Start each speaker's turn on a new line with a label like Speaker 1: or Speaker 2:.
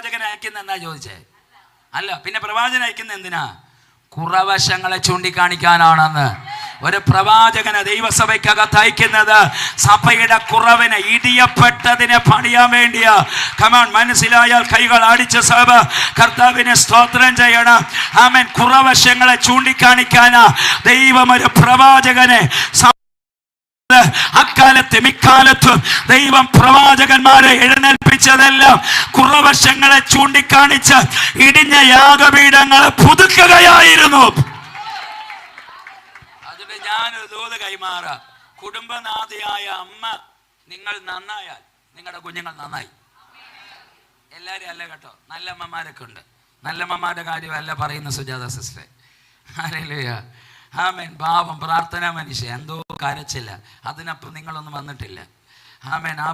Speaker 1: പ്രവാചകൻ അയക്കുന്ന എന്നാ ചോദിച്ചേ? അല്ല. പിന്നെ പ്രവാചകൻ അയക്കുന്ന എന്തിനാ? കുറവശങ്ങളെ ചൂണ്ടിക്കാണിക്കാനാണെന്ന്. ഒരു പ്രവാചകനെ ദൈവസഭയ്ക്കകത്ത് അയക്കുന്നത് സഭയുടെ കുറവിനെ, ഇടിയപ്പെട്ടതിനെ പണിയാൻ വേണ്ടിയാ. കമോൺ, മനസ്സിലായാൽ കൈകൾ അടിച്ച് സഭ കർത്താവിനെ സ്തോത്രം ചെയ്യണം. ആമേൻ. കുറവശങ്ങളെ ചൂണ്ടിക്കാണിക്കാനാ ദൈവം ഒരു പ്രവാചകനെ. അക്കാലത്തും ഇക്കാലത്തും ദൈവം പ്രവാചകന്മാരെ എഴുന്നേൽപ്പിച്ചതെല്ലാം കുറവശങ്ങളെ ചൂണ്ടിക്കാണിച്ച് ഇടിഞ്ഞ യാഗപീഠങ്ങളെ പുതുക്കുകയായിരുന്നു. അതിന് ഞാനൊരു ദൂത് കൈമാറാം. കുടുംബനാഥിയായ അമ്മ നിങ്ങൾ നന്നായാൽ നിങ്ങളുടെ കുഞ്ഞുങ്ങൾ നന്നായി. എല്ലാവരും അല്ല കേട്ടോ, നല്ല അമ്മമാരൊക്കെ ഉണ്ട്. നല്ല അമ്മമാരുടെ കാര്യമല്ല പറയുന്ന സുജാത സിസ്റ്ററെ. ഹല്ലേലൂയ. ആമേൻ. പാവം പ്രാർത്ഥനാ മനുഷ്യ, എന്തോ കരച്ചില്ല. അതിനപ്പം നിങ്ങളൊന്നും വന്നിട്ടില്ല. ആമേൻ. ആ